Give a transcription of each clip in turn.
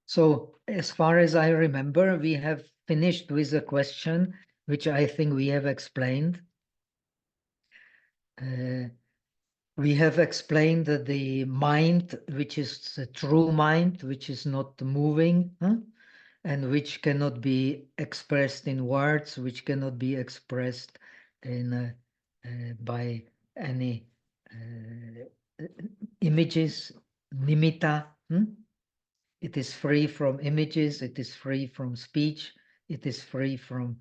So as far as I remember, we have finished with a question which I think we have explained. We have explained that the mind, which is the true mind, which is not moving, and which cannot be expressed in words, which cannot be expressed in by any images, nimitta. It is free from images, it is free from speech, it is free from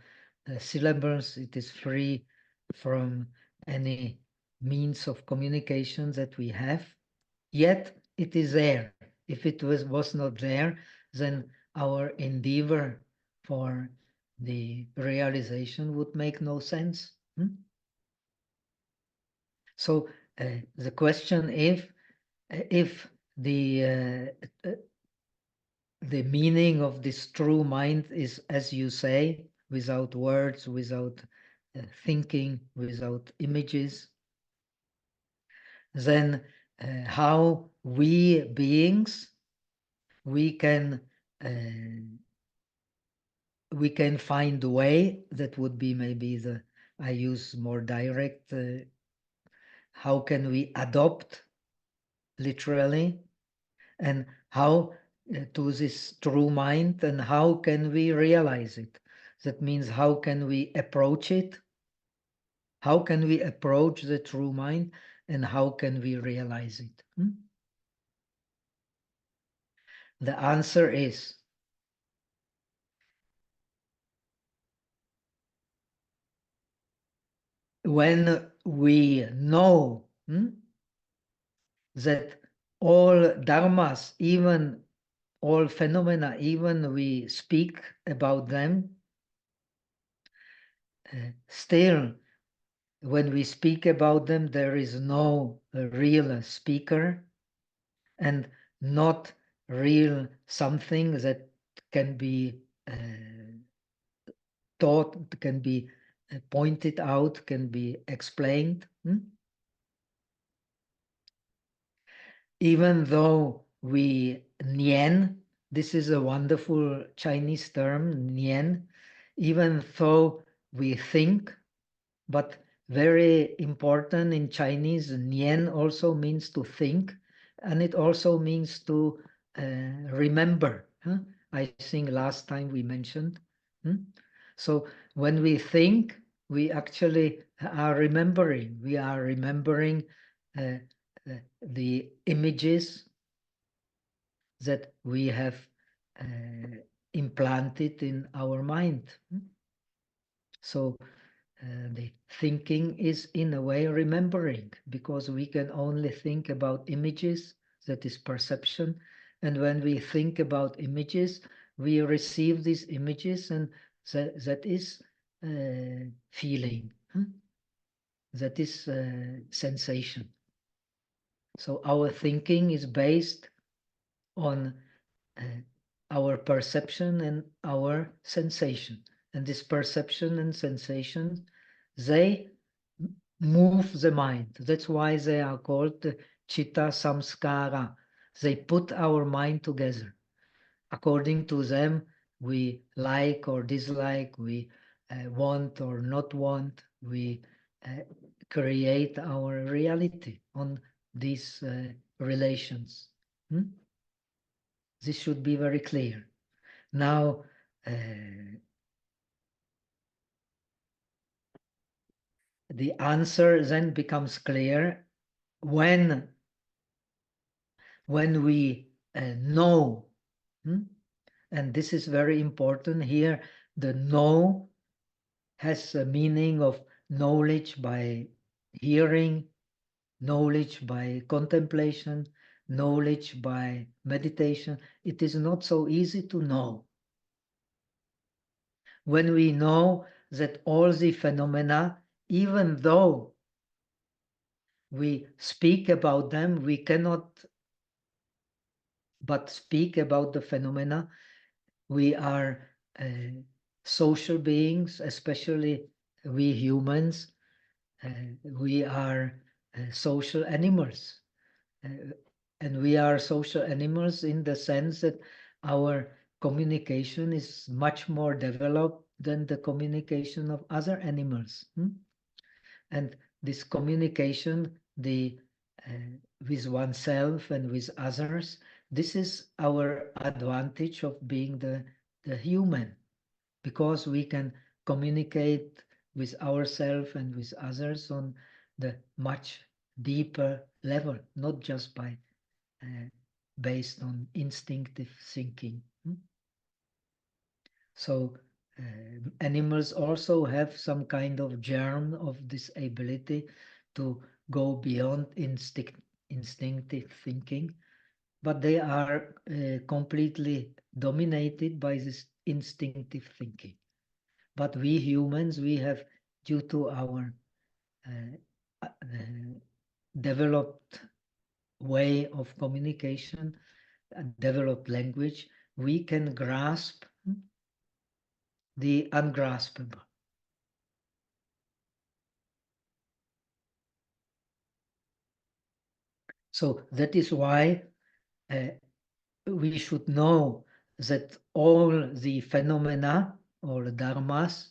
syllables, it is free from any means of communication that we have. Yet it is there. If it was not there, then our endeavor for the realization would make no sense. So the question if the meaning of this true mind is, as you say, without words, without thinking, without images, then how we beings uh, we can find a way that would be maybe the I use more direct. How can we adopt literally, and how to this true mind, and how can we realize it? That means how can we approach it? How can we approach the true mind, and how can we realize it? The answer is when we know that all dharmas, even all phenomena, even we speak about them, still when we speak about them, there is no real speaker and not real something that can be taught, can be pointed out, can be explained. Even though we nian, this is a wonderful Chinese term, nian, even though we think, but very important in Chinese, nian also means to think, and it also means to remember. I think last time we mentioned. So when we think, we actually are remembering. We are remembering uh, the images that we have implanted in our mind. So the thinking is in a way remembering, because we can only think about images, that is perception. And when we think about images, we receive these images, and that is feeling, that is sensation. So our thinking is based on our perception and our sensation. And this perception and sensation, they move the mind. That's why they are called chitta samskara. They put our mind together. According to them, we like or dislike, we want or not want, we uh, create our reality on these relations. This should be very clear. Now, the answer then becomes clear when we know, and this is very important here. The know has a meaning of knowledge by hearing, knowledge by contemplation, knowledge by meditation. It is not so easy to know. When we know that all the phenomena, even though we speak about them, we cannot but speak about the phenomena. We are social beings, especially we humans. We are social animals. And we are social animals in the sense that our communication is much more developed than the communication of other animals. And this communication, the with oneself and with others, this is our advantage of being the human, because we can communicate with ourselves and with others on the much deeper level, not just by uh, based on instinctive thinking. So animals also have some kind of germ of this ability to go beyond instinctive thinking, but they are completely dominated by this instinctive thinking. But we humans, we have, due to our developed way of communication, developed language, we can grasp the ungraspable. So that is why uh, we should know that all the phenomena or dharmas,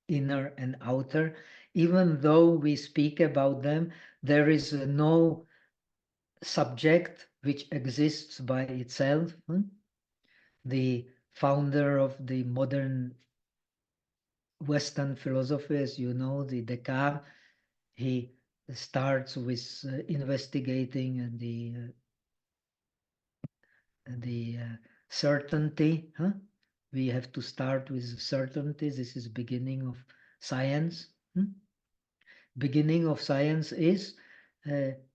inner and outer, even though we speak about them, there is no subject which exists by itself. The founder of the modern Western philosophy, as you know, the Descartes, he starts with investigating the certainty. We have to start with certainty. This is beginning of science. Beginning of science is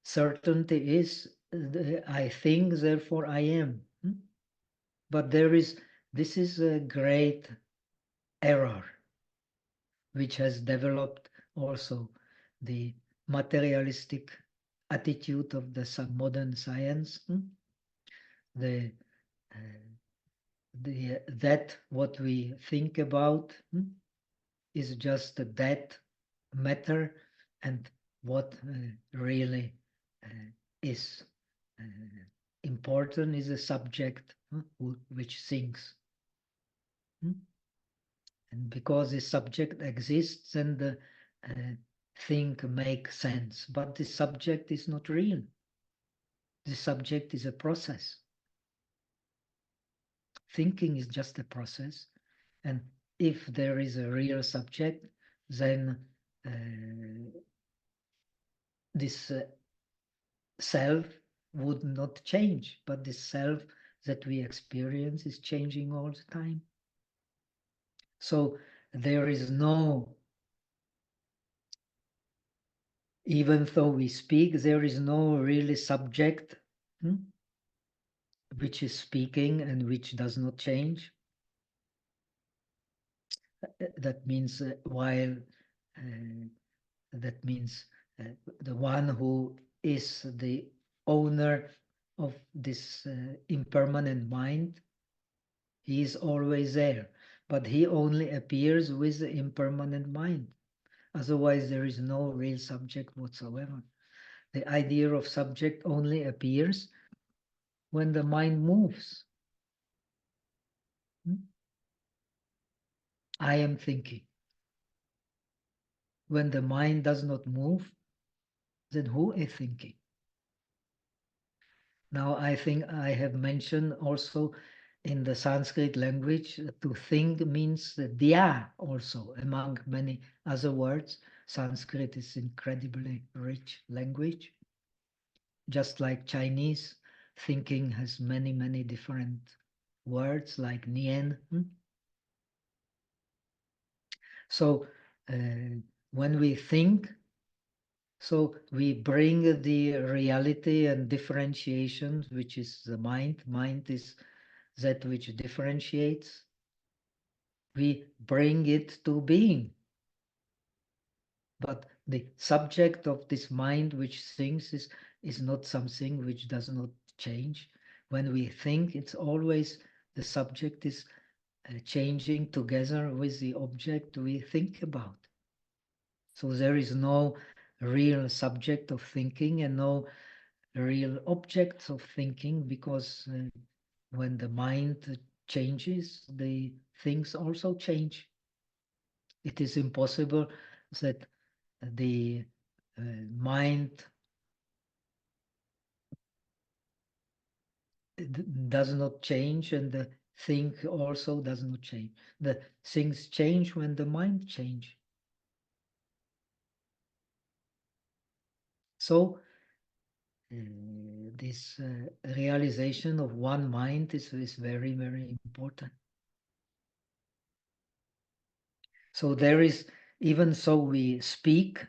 certainty is I think, therefore I am. But this is a great error which has developed also the materialistic attitude of the modern science. The that what we think about is just that matter, and what really is uh, important is a subject which thinks. And because the subject exists, then the thing makes sense. But the subject is not real. The subject is a process. Thinking is just a process. And if there is a real subject, then this self would not change. But the self that we experience is changing all the time. So there is no, even though we speak, there is no really subject which is speaking and which does not change. That means while that means the one who is the owner of this impermanent mind, he is always there, but he only appears with the impermanent mind. Otherwise, there is no real subject whatsoever. The idea of subject only appears when the mind moves. I am thinking. When the mind does not move, then who is thinking? Now, I think I have mentioned also in the Sanskrit language, to think means dia also, among many other words. Sanskrit is incredibly rich language. Just like Chinese, thinking has many, many different words like nian. So when we think, so we bring the reality and differentiation, which is the mind. Mind is that which differentiates. We bring it to being. But the subject of this mind which thinks is not something which does not change. When we think, it's always the subject is changing together with the object we think about. So there is no real subject of thinking and no real objects of thinking, because when the mind changes, the things also change. It is impossible that the mind does not change and the thing also does not change. The things change when the mind change. So this realization of one mind is very, very important. So there is, even so we speak,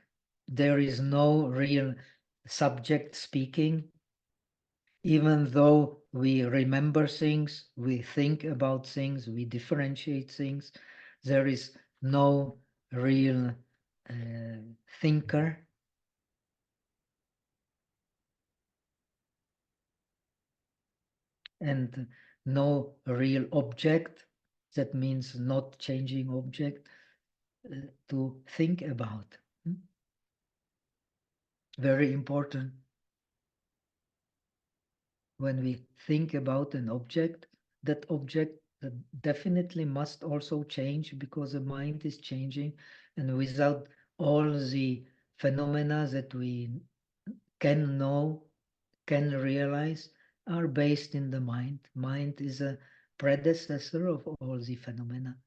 there is no real subject speaking. Even though we remember things, we think about things, we differentiate things, there is no real thinker. And no real object, that means not changing object, to think about. Very important. When we think about an object, that object definitely must also change because the mind is changing. And without all the phenomena that we can know, can realize, are based in the mind. Mind is a predecessor of all the phenomena,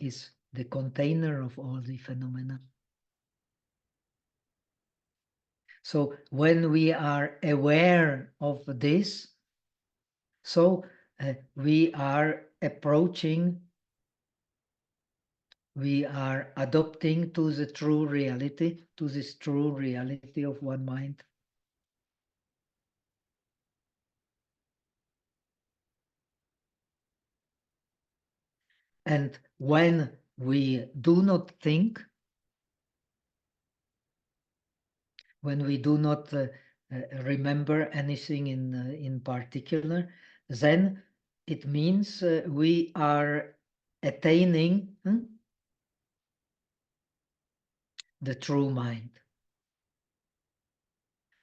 is the container of all the phenomena. So when we are aware of this, so we are approaching, we are adopting to the true reality, to this true reality of one mind. And when we do not think, when we do not remember anything in particular, then it means we are attaining the true mind.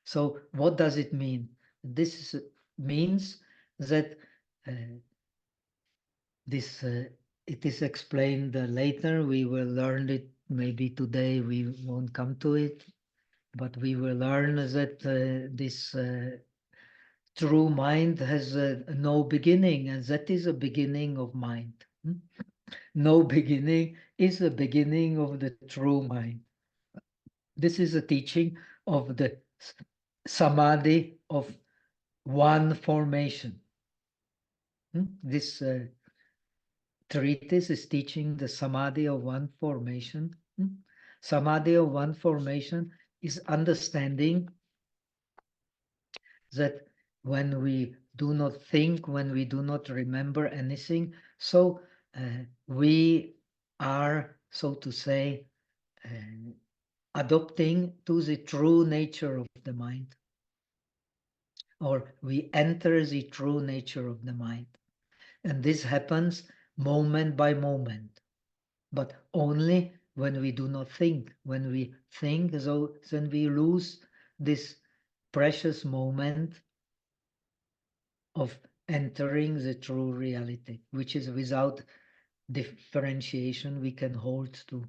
So what does it mean? This means that uh, this it is explained later. We will learn it. Maybe today we won't come to it, but we will learn that this true mind has no beginning, and that is a beginning of mind. No beginning is the beginning of the true mind. This is a teaching of the samadhi of one formation. This treatise is teaching the samadhi of one formation. Samadhi of one formation is understanding that when we do not think, when we do not remember anything, so we are, so to say, adopting to the true nature of the mind, or we enter the true nature of the mind. And this happens moment by moment, but only when we do not think. When we think, so then we lose this precious moment of entering the true reality, which is without differentiation we can hold to.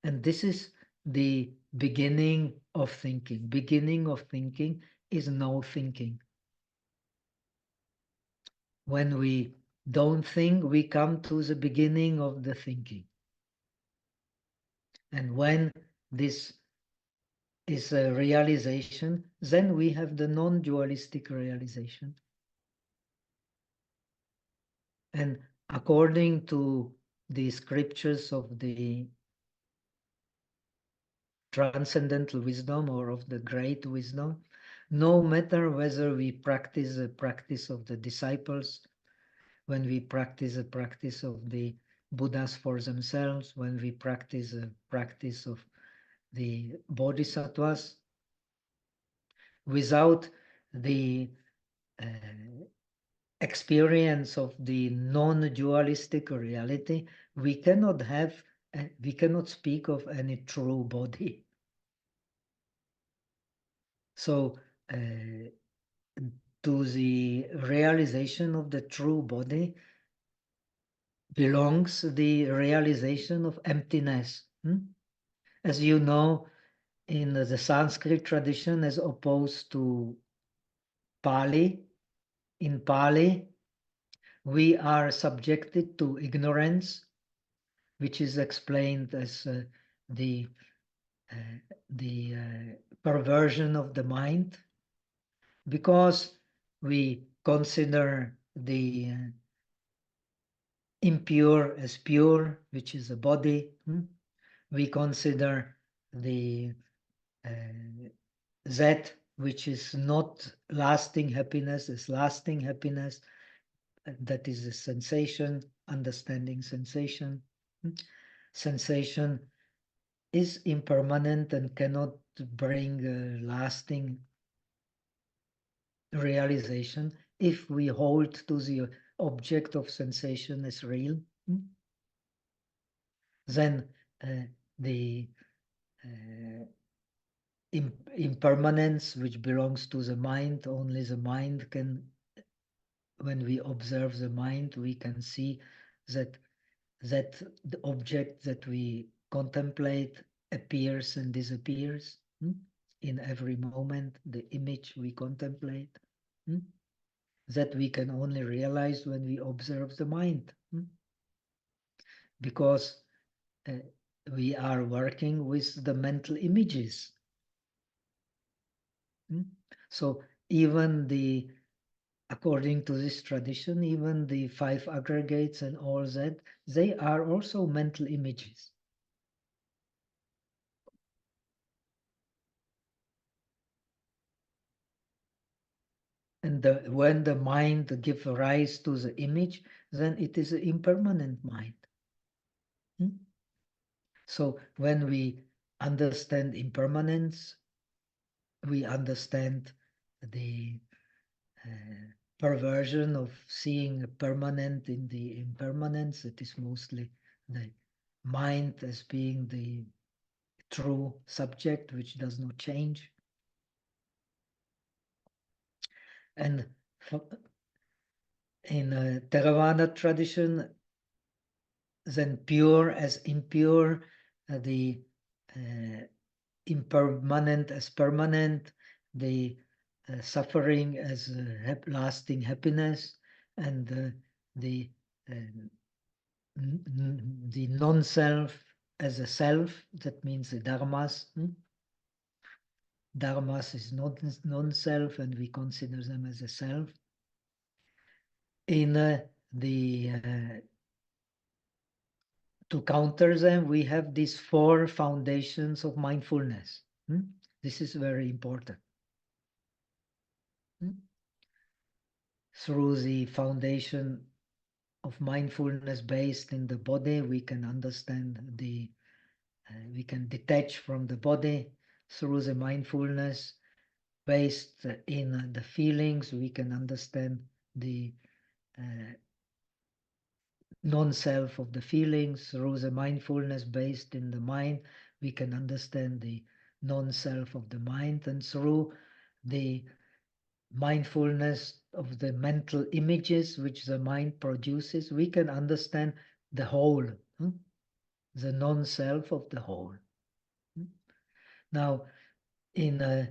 And this is the beginning of thinking. Beginning of thinking is no thinking. When we don't think, we come to the beginning of the thinking. And when this is a realization, then we have the non-dualistic realization. And according to the scriptures of the transcendental wisdom or of the great wisdom, no matter whether we practice the practice of the disciples, when we practice the practice of the Buddhas for themselves, when we practice the practice of the bodhisattvas, without the experience of the non-dualistic reality, we cannot have, we cannot speak of any true body. So uh, to the realization of the true body belongs the realization of emptiness. As you know, in the Sanskrit tradition, as opposed to Pali, in Pali, we are subjected to ignorance, which is explained as the perversion of the mind, because we consider the impure as pure, which is a body. We consider the that which is not lasting happiness as lasting happiness. That is a sensation, understanding sensation. Sensation is impermanent and cannot bring a lasting realization if we hold to the object of sensation as real. Then the impermanence, which belongs to the mind, only the mind can, when we observe the mind, we can see that the object that we contemplate appears and disappears in every moment, the image we contemplate, that we can only realize when we observe the mind, because we are working with the mental images. So even according to this tradition, even the five aggregates and all that, they are also mental images. And when the mind gives rise to the image, then it is an impermanent mind. So when we understand impermanence, we understand the perversion of seeing permanent in the impermanence. It is mostly the mind as being the true subject, which does not change. And in a Theravada tradition, then pure as impure, the impermanent as permanent, the suffering as lasting happiness, and the the non-self as a self. That means the dharmas. Dharmas is not non-self, and we consider them as a self. In to counter them, we have these four foundations of mindfulness. This is very important. Through the foundation of mindfulness based in the body, we can understand we can detach from the body. Through the mindfulness based in the feelings, we can understand the non-self of the feelings. Through the mindfulness based in the mind, we can understand the non-self of the mind. And through the mindfulness of the mental images which the mind produces, we can understand the whole, the non-self of the whole. Now, in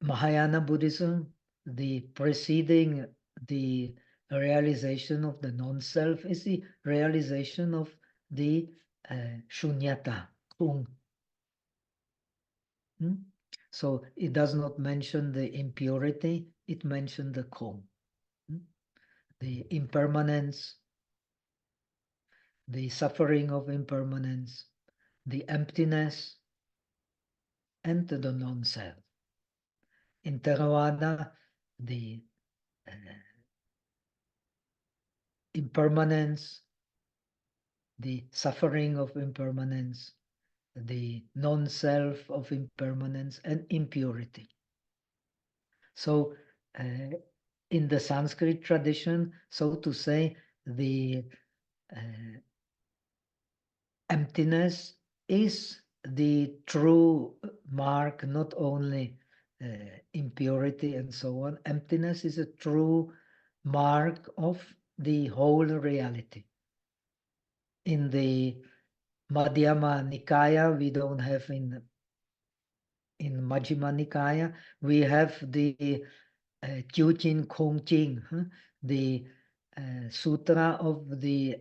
Mahayana Buddhism, the preceding the realization of the non-self is the realization of the shunyata, kung. So it does not mention the impurity, it mentions the kung, the impermanence, the suffering of impermanence, the emptiness, and the non-self. In Theravada, the impermanence, the suffering of impermanence, the non-self of impermanence, and impurity. So in the Sanskrit tradition, so to say, the emptiness is the true mark not only impurity and so on. Emptiness is a true mark of the whole reality. In the Madhyama Nikaya, we don't have in Majjhima Nikaya, we have the Kyujin Kong Jing, the sutra of the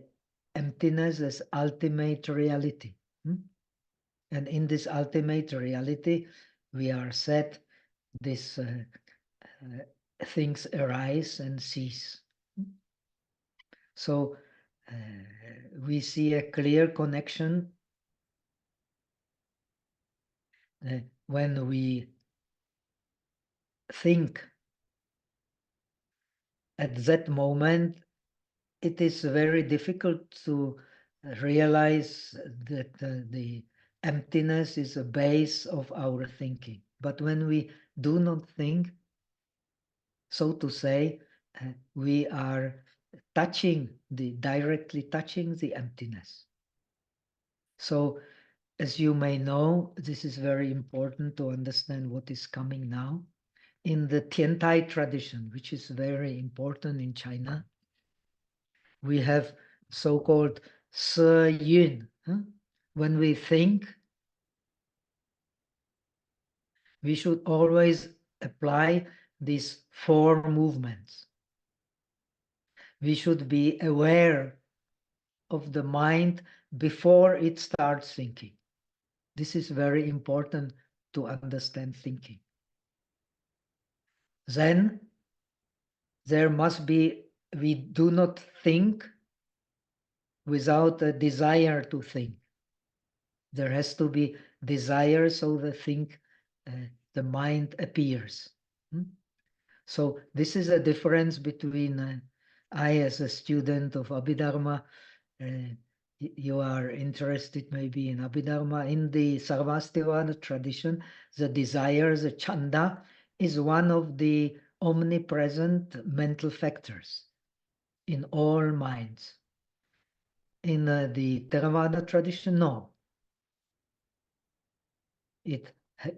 emptiness as ultimate reality. And in this ultimate reality, we are said these things arise and cease. So we see a clear connection when we think at that moment. It is very difficult to realize that the emptiness is a base of our thinking. But when we do not think, so to say, we are directly touching the emptiness. So, as you may know, this is very important to understand what is coming now. In the Tiantai tradition, which is very important in China, we have so-called Se Yun. When we think, we should always apply these four movements. We should be aware of the mind before it starts thinking. This is very important to understand thinking. Then there must be, we do not think without a desire to think. There has to be desire so the mind appears. So this is a difference between I as a student of Abhidharma. You are interested maybe in Abhidharma. In the Sarvastivada tradition, the desire, the chanda, is one of the omnipresent mental factors in all minds. In the Theravada tradition, no. It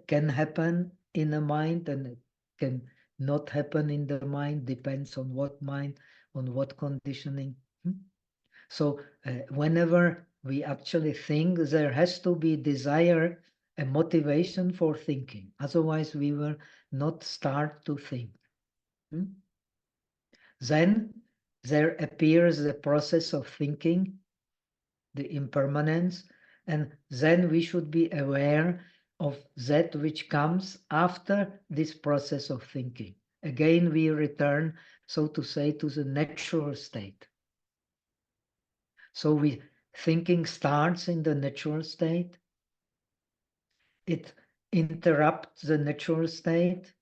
can happen in a mind and it can not happen in the mind, depends on what mind, on what conditioning. So whenever we actually think, there has to be desire, a motivation for thinking. Otherwise, we will not start to think. Then there appears the process of thinking, the impermanence, and then we should be aware of that which comes after this process of thinking. Again, we return, so to say, to the natural state. So thinking starts in the natural state. It interrupts the natural state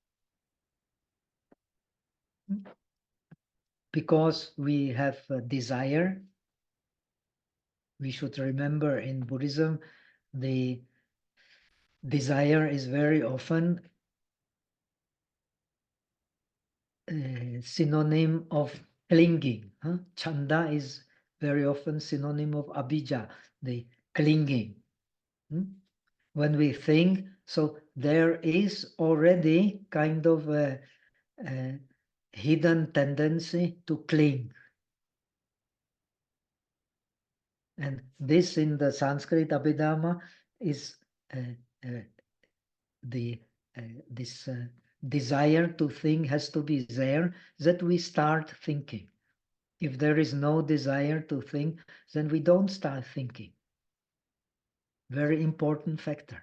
because we have a desire. We should remember in Buddhism, the desire is very often synonym of clinging. Chanda is very often synonym of abhijja, the clinging. When we think, so there is already kind of a hidden tendency to cling. And this in the Sanskrit Abhidharma is this desire to think has to be there, that we start thinking. If there is no desire to think, then we don't start thinking. Very important factor.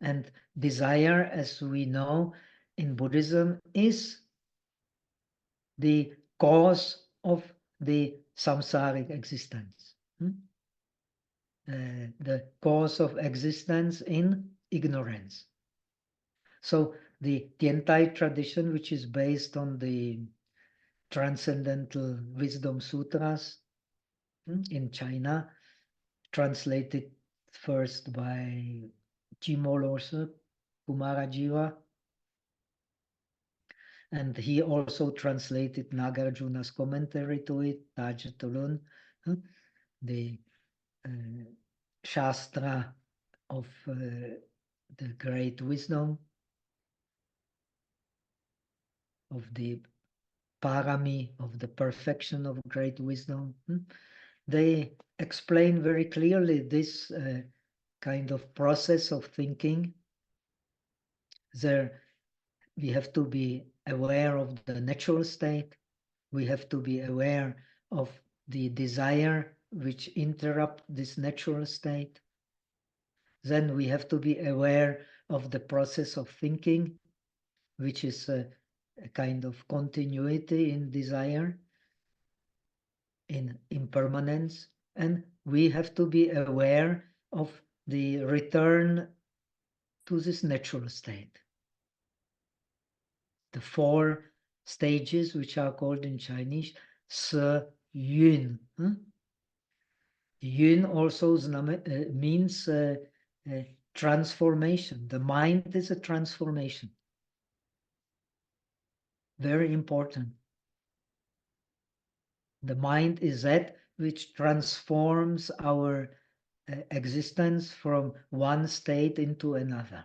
And desire, as we know in Buddhism, is the cause of the samsaric existence. The cause of existence in ignorance. So the Tiantai tradition, which is based on the Transcendental Wisdom Sutras in China, translated first by Jimo Lorse, Kumarajiva, and he also translated Nagarjuna's commentary to it, Tajatulun, the Shastra of the great wisdom, of the parami, of the perfection of great wisdom. They explain very clearly this kind of process of thinking. There, we have to be aware of the natural state. We have to be aware of the desire which interrupt this natural state. Then we have to be aware of the process of thinking, which is a kind of continuity in desire, in impermanence. And we have to be aware of the return to this natural state. The four stages, which are called in Chinese Se Yun. Yun also means transformation. The mind is a transformation. Very important. The mind is that which transforms our existence from one state into another.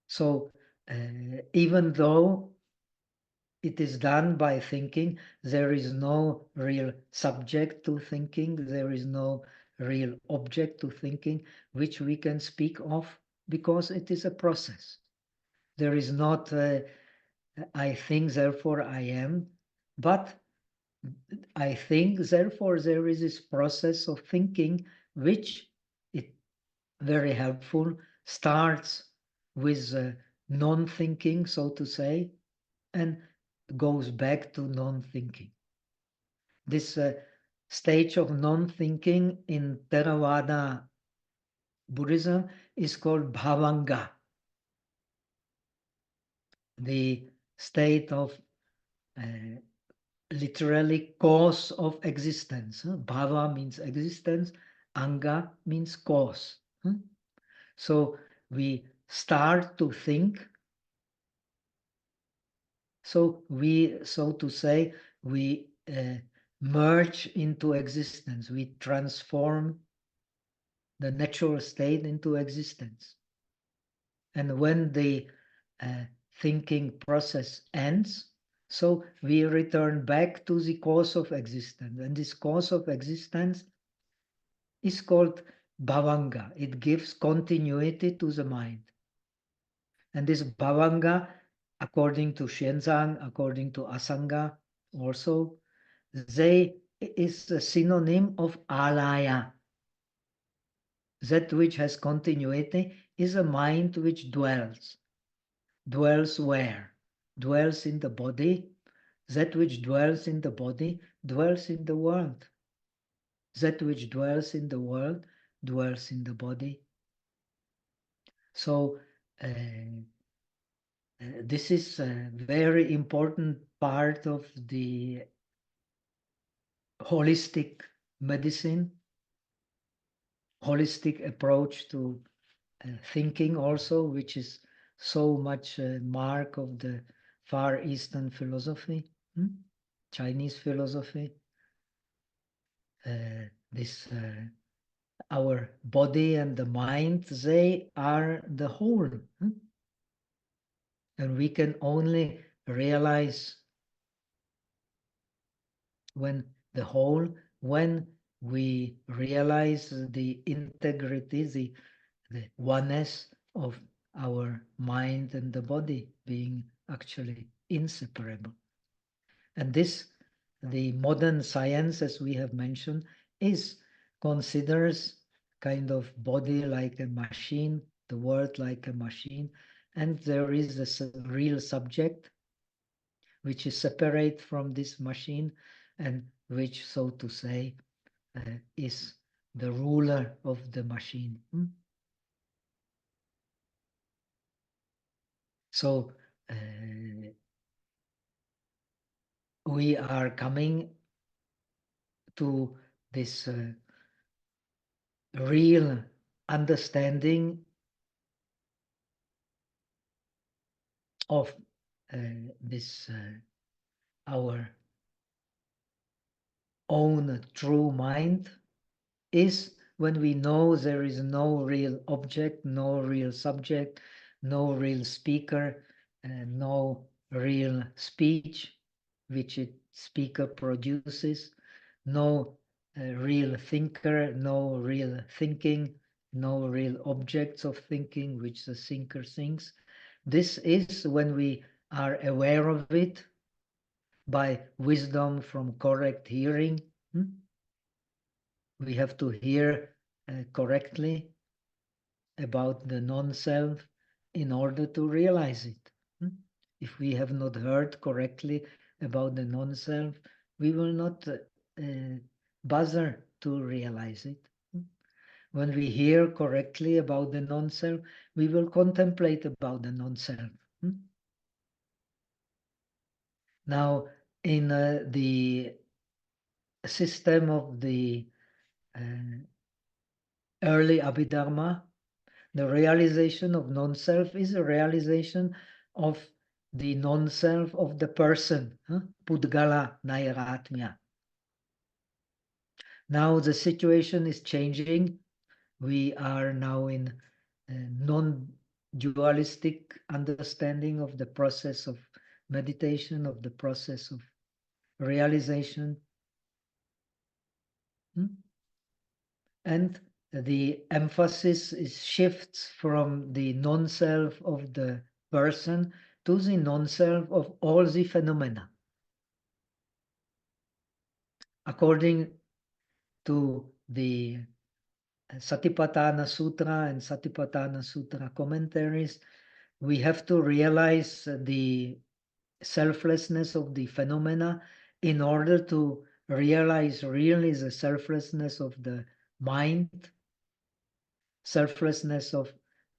So even though it is done by thinking, there is no real subject to thinking, there is no real object to thinking, which we can speak of, because it is a process. There is not I think, therefore I am, but I think, therefore there is this process of thinking, which is very helpful, starts with non-thinking, so to say, and goes back to non-thinking. This stage of non-thinking in Theravada Buddhism is called bhavanga, the state of literally cause of existence. Bhava means existence, anga means cause. So we start to think. So we, so to say, we merge into existence. We transform the natural state into existence. And when the thinking process ends, so we return back to the cause of existence. And this cause of existence is called bhavanga. It gives continuity to the mind. And this bhavanga, according to Xuanzang, according to Asanga, also, they is a synonym of alaya. That which has continuity is a mind which dwells. Dwells where? Dwells in the body. That which dwells in the body dwells in the world. That which dwells in the world dwells in the body. So this is a very important part of the holistic medicine, holistic approach to thinking also, which is so much a mark of the Far Eastern philosophy, Chinese philosophy. This our body and the mind, they are the whole. And we can only realize when the whole, when we realize the integrity, the oneness of our mind and the body being actually inseparable. And this, the modern science, as we have mentioned, is considers kind of body like a machine, the world like a machine, and there is a real subject which is separate from this machine and which, so to say, is the ruler of the machine. So we are coming to this real understanding of this our own true mind is when we know there is no real object, no real subject, no real speaker, and no real speech which it speaker produces, no real thinker, no real thinking, no real objects of thinking which the thinker thinks. This is when we are aware of it by wisdom from correct hearing. We have to hear correctly about the non-self in order to realize it. If we have not heard correctly about the non-self, we will not bother to realize it. When we hear correctly about the non-self, we will contemplate about the non-self. Now, in the system of the uh, early Abhidharma, the realization of non-self is a realization of the non-self of the person, Pudgala Nairatmya. Now the situation is changing. We are now in a non-dualistic understanding of the process of meditation, of the process of realization. And the emphasis shifts from the non-self of the person to the non-self of all the phenomena. According to the Satipatthana Sutra and Satipatthana Sutra commentaries, we have to realize the selflessness of the phenomena in order to realize really the selflessness of the mind, selflessness of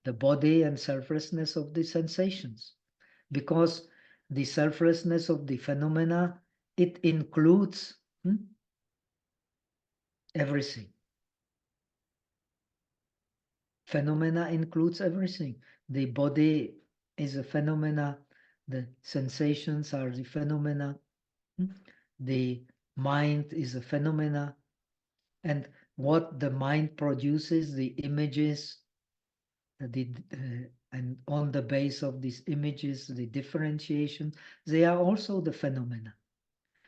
the body, and selflessness of the sensations. Because the selflessness of the phenomena, it includes everything. Phenomena includes everything. The body is a phenomena, the sensations are the phenomena, the mind is a phenomena, and what the mind produces, the images, and on the base of these images, the differentiation, they are also the phenomena.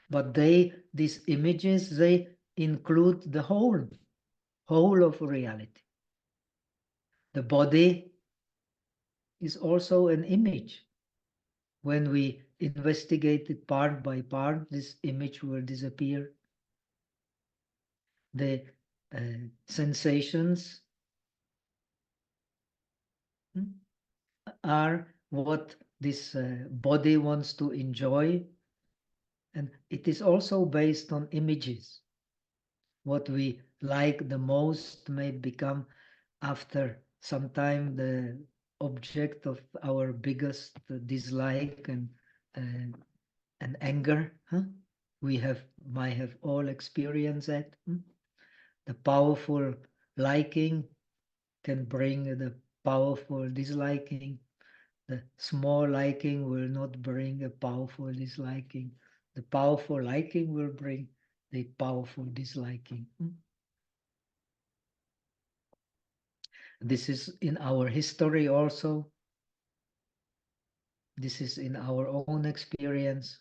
But these images, they include the whole of reality. The body is also an image. When we investigate it part by part, this image will disappear. The sensations are what this body wants to enjoy, and it is also based on images. What we like the most may become after some time the object of our biggest dislike and anger. We might have all experienced that. The powerful liking can bring the powerful disliking. The small liking will not bring a powerful disliking. The powerful liking will bring the powerful disliking. This is in our history also. This is in our own experience.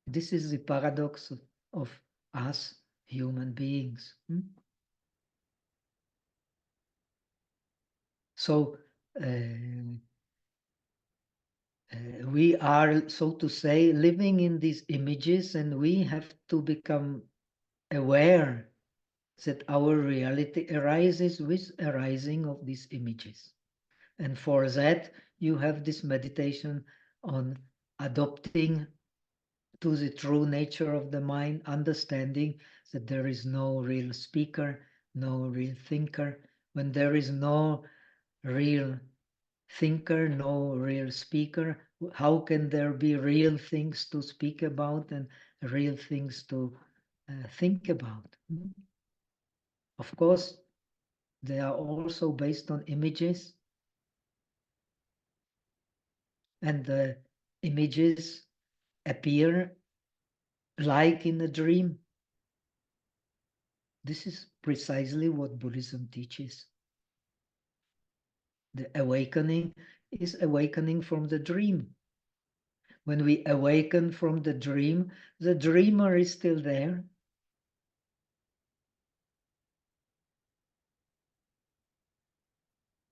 This is the paradox of us human beings. So we are, so to say, living in these images, and we have to become aware that our reality arises with arising of these images. And for that, you have this meditation on adopting to the true nature of the mind, understanding that there is no real speaker, no real thinker. When there is no real thinker, no real speaker, how can there be real things to speak about and real things to think about? Of course, they are also based on images, and the images appear like in a dream. This is precisely what Buddhism teaches. The awakening is awakening from the dream. When we awaken from the dreamer is still there.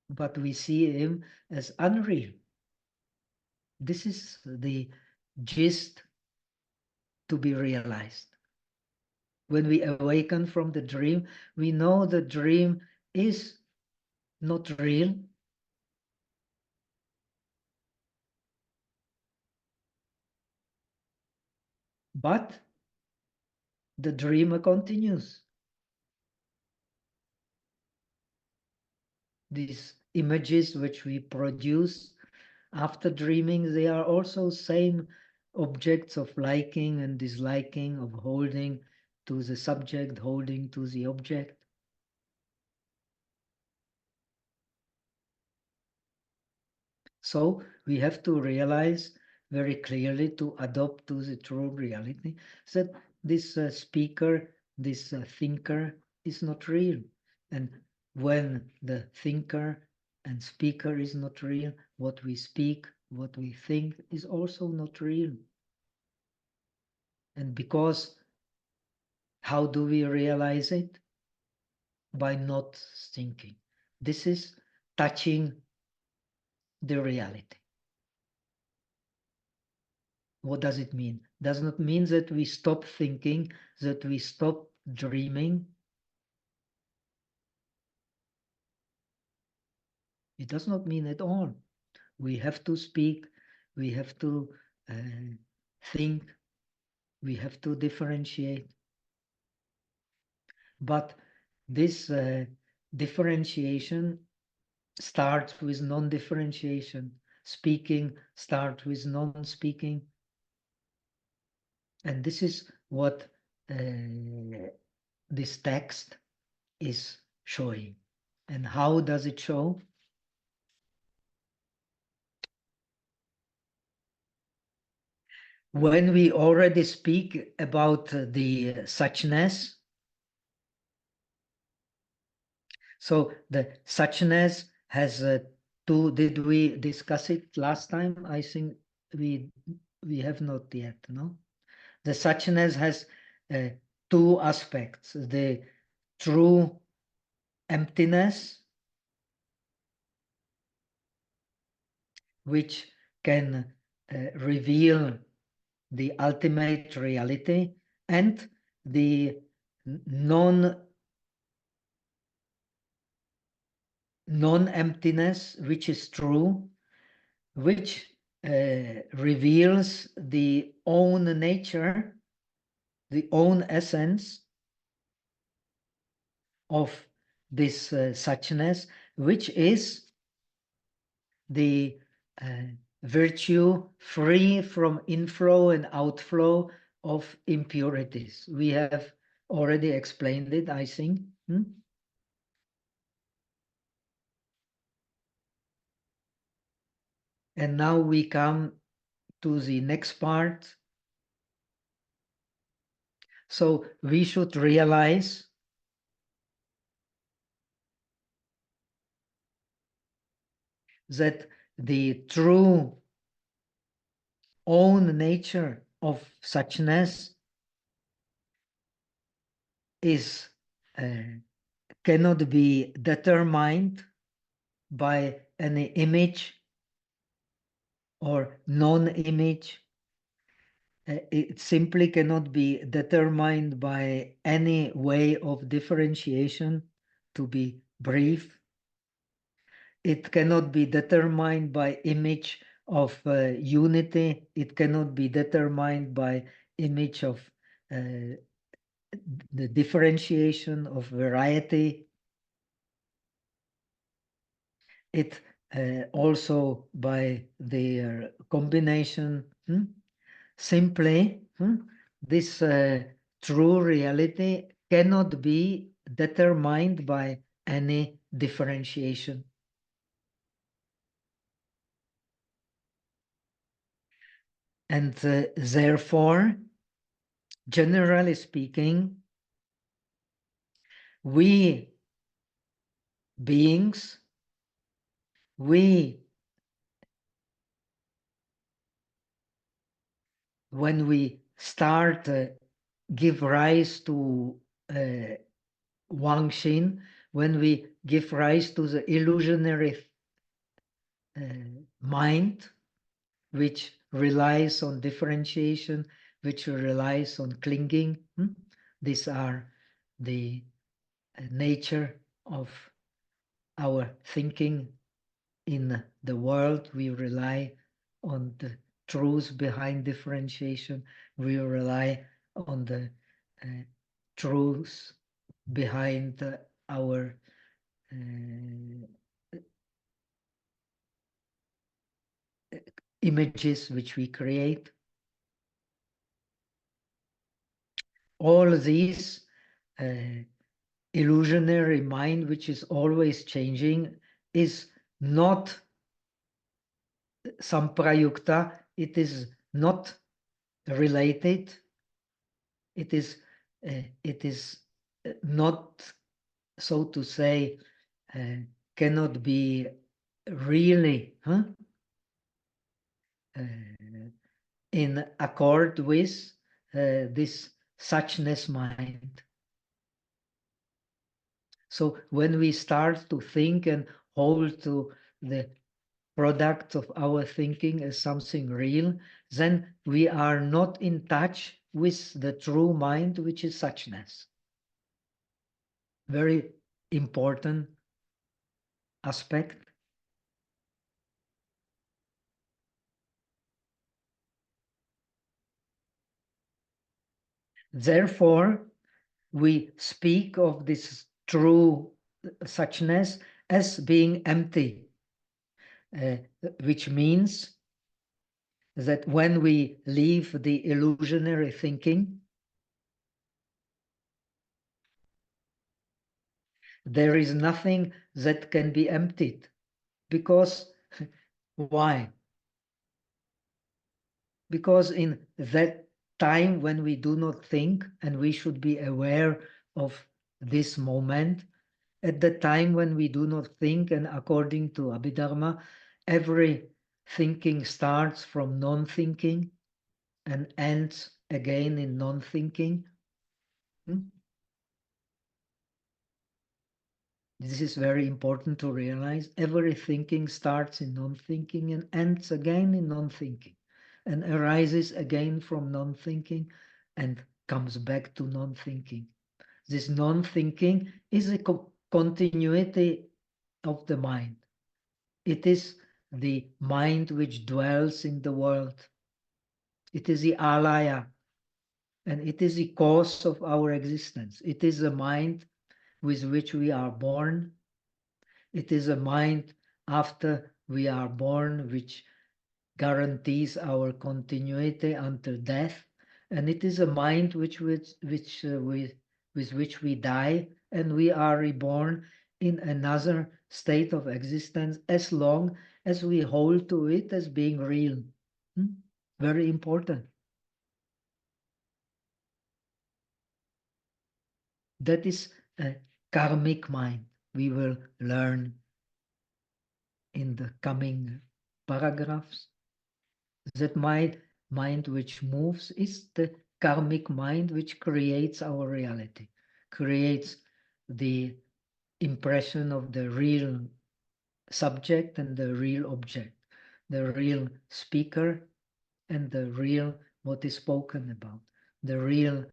But we see him as unreal. This is the gist to be realized. When we awaken from the dream, we know the dream is not real, but the dreamer continues. These images which we produce after dreaming, they are also same objects of liking and disliking, of holding to the subject, holding to the object. So we have to realize very clearly to adopt to the true reality that this speaker, this thinker is not real. And when the thinker and speaker is not real, what we speak, what we think is also not real. And because how do we realize it? By not thinking. This is touching the reality. What does it mean? Does not mean that we stop thinking, that we stop dreaming. It does not mean at all. We have to speak, we have to think, we have to differentiate. But this differentiation starts with non-differentiation. Speaking starts with non-speaking. And this is what this text is showing. And how does it show? When we already speak about the suchness, so the suchness has two, did we discuss it last time? I think we have not yet, no? The suchness has two aspects, the true emptiness, which can reveal the ultimate reality, and the non-emptiness, which is true, which reveals the own nature, the own essence of this suchness, which is the virtue free from inflow and outflow of impurities. We have already explained it, I think. And now we come to the next part. So we should realize that the true own nature of suchness is cannot be determined by any image or non-image. It simply cannot be determined by any way of differentiation, to be brief. It cannot be determined by image of unity. It cannot be determined by image of the differentiation of variety. It also by their combination. Simply, this true reality cannot be determined by any differentiation. And therefore, Generally speaking, we beings, we, when we start give rise to uh, Wang Xin, when we give rise to the illusionary uh, mind, which relies on differentiation, which relies on clinging. These are the nature of our thinking in the world. We rely on the truth behind differentiation. We rely on the uh, truth behind our images which we create. All these illusionary mind, which is always changing, is not samprayukta. It is not related. It is not, so to say, cannot be really in accord with this suchness mind. So when we start to think and hold to the product of our thinking as something real, then we are not in touch with the true mind, which is suchness. Very important aspect. Therefore, we speak of this true suchness as being empty, uh, which means that when we leave the illusionary thinking, there is nothing that can be emptied. Because why? Because in that time when we do not think, and we should be aware of this moment, at the time when we do not think, and according to Abhidharma, every thinking starts from non-thinking and ends again in non-thinking. This is very important to realize. Every thinking starts in non-thinking and ends again in non-thinking, and arises again from non-thinking and comes back to non-thinking. This non-thinking is a continuity of the mind. It is the mind which dwells in the world. It is the alaya, and it is the cause of our existence. It is the mind with which we are born. It is a mind after we are born, which guarantees our continuity until death. And it is a mind with which we die, and we are reborn in another state of existence as long as we hold to it as being real. Very important. That is a karmic mind. We will learn in the coming paragraphs. That mind which moves is the karmic mind which creates our reality, creates the impression of the real subject and the real object, the real speaker and the real what is spoken about, the real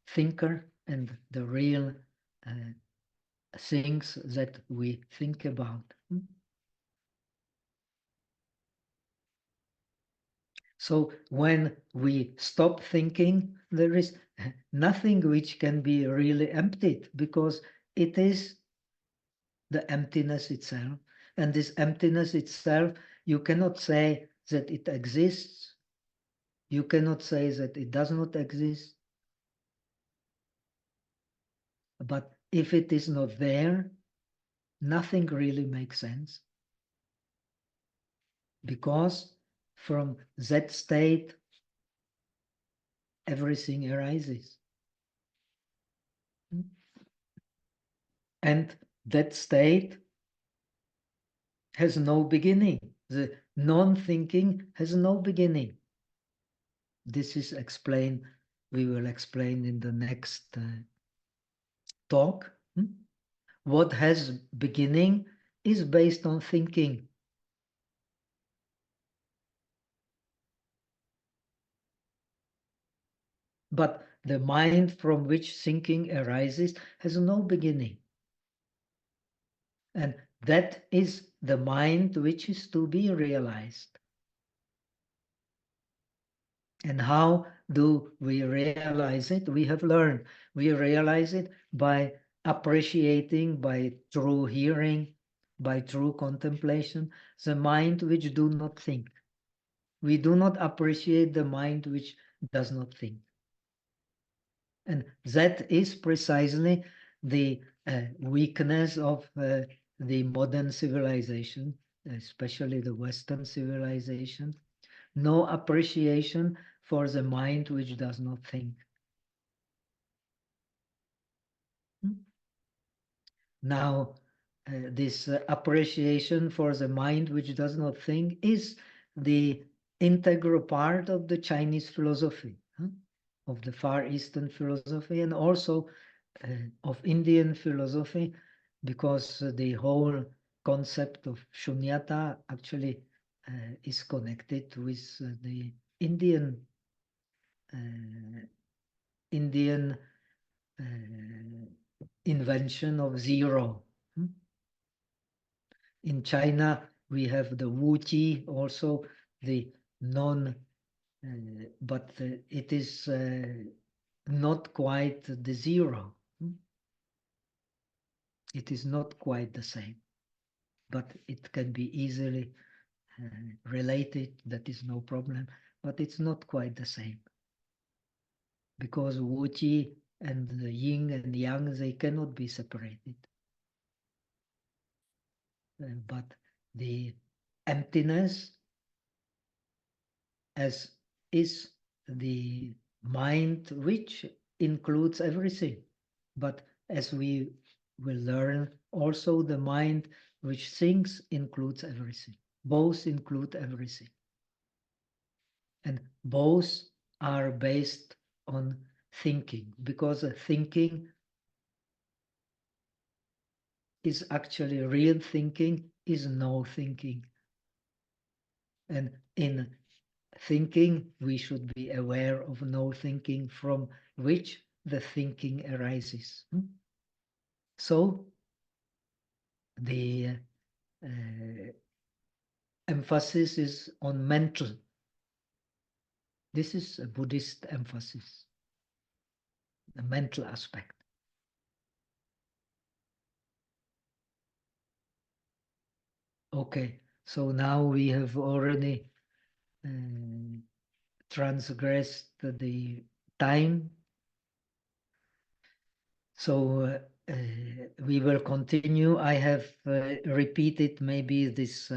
thinker and the real things that we think about. So when we stop thinking, there is nothing which can be really emptied, because it is the emptiness itself. And this emptiness itself, you cannot say that it exists. You cannot say that it does not exist. But if it is not there, nothing really makes sense. Because from that state everything arises. And that state has no beginning. The non-thinking has no beginning. This is explained, we will explain in the next talk. What has beginning is based on thinking. But the mind from which thinking arises has no beginning. And that is the mind which is to be realized. And how do we realize it? We have learned. We realize it by appreciating, by true hearing, by true contemplation, the mind which do not think. We do not appreciate the mind which does not think. And that is precisely the weakness of the modern civilization, especially the Western civilization. No appreciation for the mind which does not think. Now, this appreciation for the mind which does not think is the integral part of the Chinese philosophy, of the Far Eastern philosophy, and also of Indian philosophy, because the whole concept of shunyata actually is connected with the uh, Indian invention of zero. In China, we have the Wu-Ji, also the non, but it is not quite the zero. It is not quite the same, but it can be easily related. That is no problem, but it's not quite the same. Because Wu-Ji and the yin and yang, they cannot be separated. But the emptiness as is the mind which includes everything. But as we will learn, also the mind which thinks includes everything. Both include everything. And both are based on thinking, because thinking is actually real thinking, is no thinking. And in thinking, we should be aware of no thinking from which the thinking arises. So the emphasis is on mental. This is a Buddhist emphasis, the mental aspect. Okay, so now we have already transgressed the time. So we will continue. I have repeated maybe this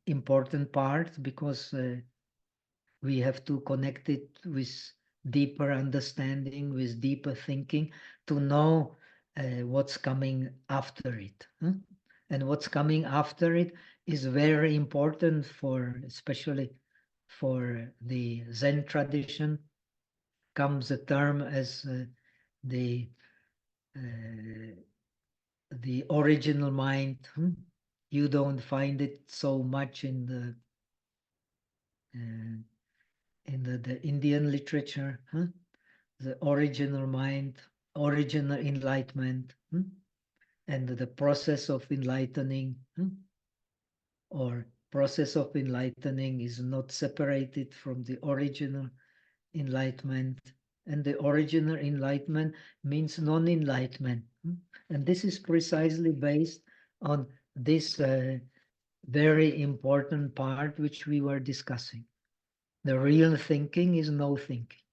important part because we have to connect it with deeper understanding, with deeper thinking to know what's coming after it. And what's coming after it is very important for, especially for the Zen tradition, comes a term as uh, the original mind. You don't find it so much in the Indian literature. The original mind, original enlightenment, and the process of enlightening, or process of enlightening is not separated from the original enlightenment. And the original enlightenment means non-enlightenment. And this is precisely based on this very important part which we were discussing. The real thinking is no thinking.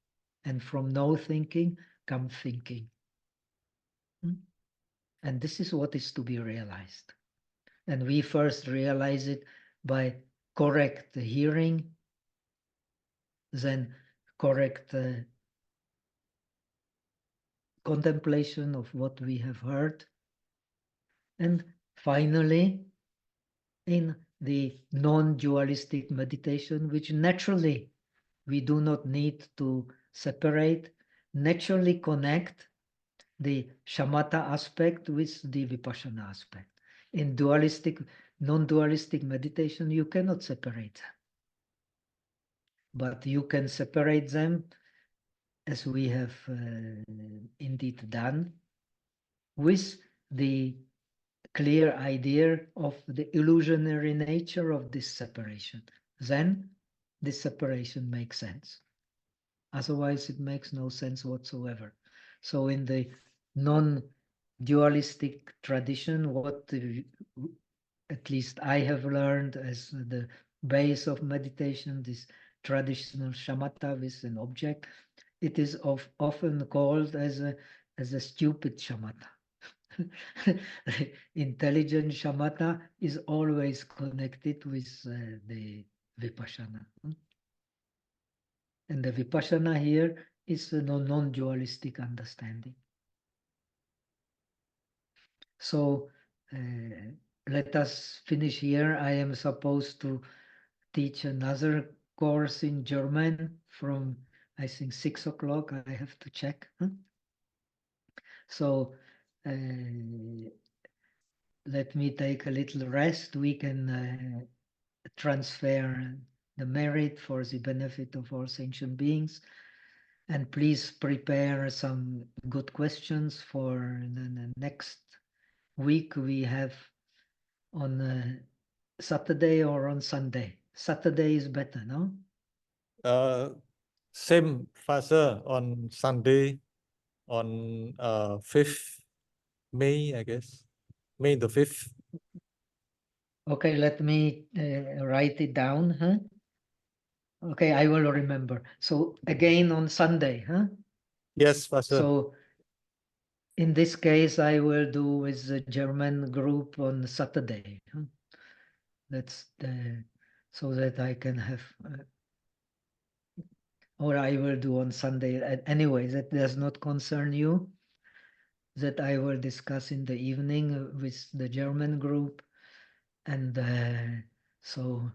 And from no thinking comes thinking. And this is what is to be realized. And we first realize it by correct hearing, then correct contemplation of what we have heard. And finally, in the non-dualistic meditation, which naturally we do not need to separate, naturally connect the shamatha aspect with the vipassana aspect. In dualistic, non-dualistic meditation, you cannot separate them. But you can separate them, as we have indeed done, with the clear idea of the illusionary nature of this separation. Then this separation makes sense. Otherwise, it makes no sense whatsoever. So in the non-dualistic tradition, what at least I have learned as the base of meditation, this traditional shamatha with an object, it is often called as a stupid shamatha. Intelligent shamatha is always connected with the vipassana. And the vipassana here is a non-dualistic understanding. So let us finish here. I am supposed to teach another course in German from, I think, 6 o'clock. I have to check. So let me take a little rest. We can transfer the merit for the benefit of all sentient beings. And please prepare some good questions for the next week. We have on Saturday or on Sunday. Saturday is better, no? Same, Father, on Sunday, on 5th May, I guess. May the 5th. Okay, let me write it down, huh? Okay, I will remember. So again on Sunday, huh? Yes, Father. So in this case, I will do with the German group on Saturday. Huh? That's so that I can have, or I will do on Sunday. Anyway, that does not concern you. That I will discuss in the evening with the German group. And so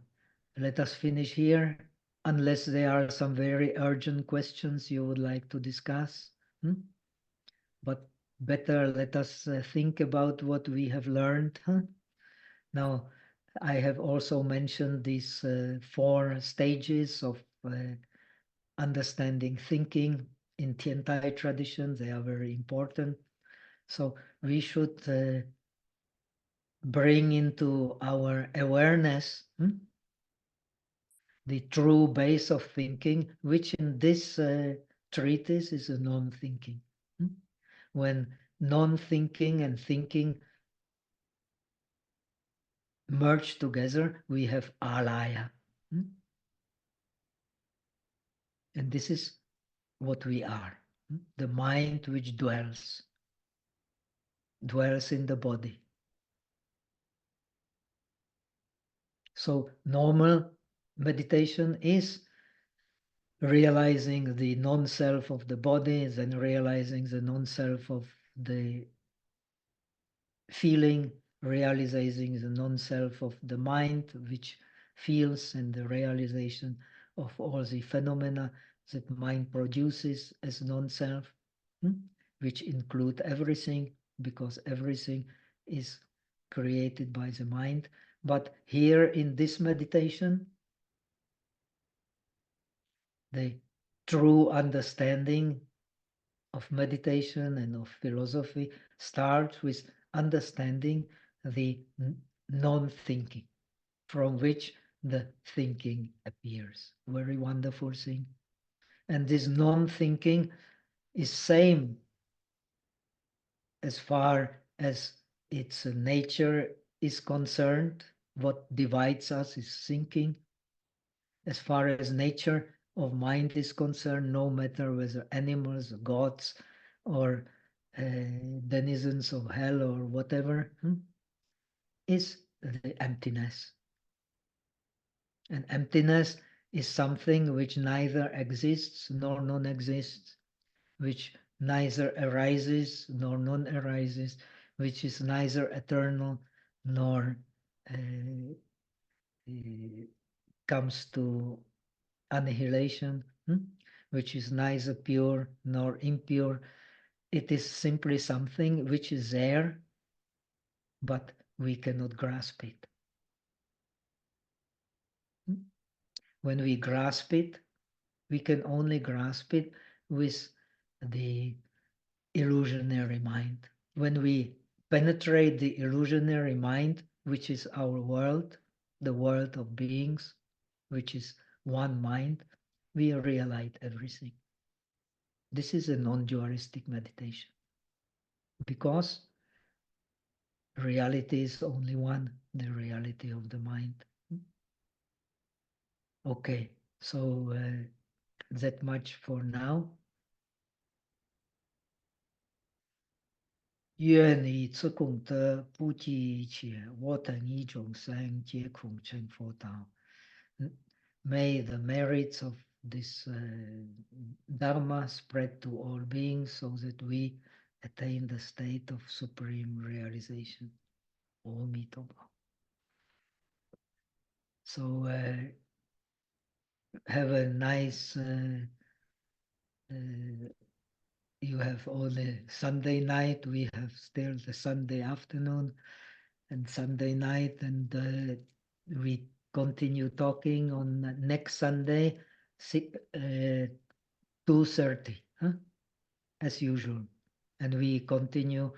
let us finish here, unless there are some very urgent questions you would like to discuss. But better let us think about what we have learned. Now, I have also mentioned these 4 stages of understanding thinking in Tiantai tradition. They are very important. So we should bring into our awareness the true base of thinking, which in this treatise is a non-thinking. When non-thinking and thinking merge together, we have alaya. And this is what we are. The mind which dwells in the body. So normal meditation is realizing the non-self of the body, then realizing the non-self of the feeling, realizing the non-self of the mind, which feels, and the realization of all the phenomena that mind produces as non-self, which include everything, because everything is created by the mind. But here in this meditation, the true understanding of meditation and of philosophy starts with understanding the non-thinking, from which the thinking appears. Very wonderful thing. And this non-thinking is same as far as its nature is concerned. What divides us is thinking. As far as nature of mind is concerned, no matter whether animals, gods, or denizens of hell or whatever, is the emptiness. And emptiness is something which neither exists nor non-exists, which neither arises nor non-arises, which is neither eternal nor uh, comes to annihilation, which is neither pure nor impure. It is simply something which is there, but we cannot grasp it. When we grasp it, we can only grasp it with the illusionary mind. When we penetrate the illusionary mind, which is our world, the world of beings, which is one mind, we realize everything. This is a non-dualistic meditation because reality is only one, the reality of the mind. Okay, so that much for now. 愿以此功德不计一切，我等一众生皆空成佛道。May the merits of this Dharma spread to all beings so that we attain the state of supreme realization. Om Mitoba. So have a nice, you have all the Sunday night, we have still the Sunday afternoon and Sunday night, and we continue talking on next Sunday, 2:30, as usual. And we continue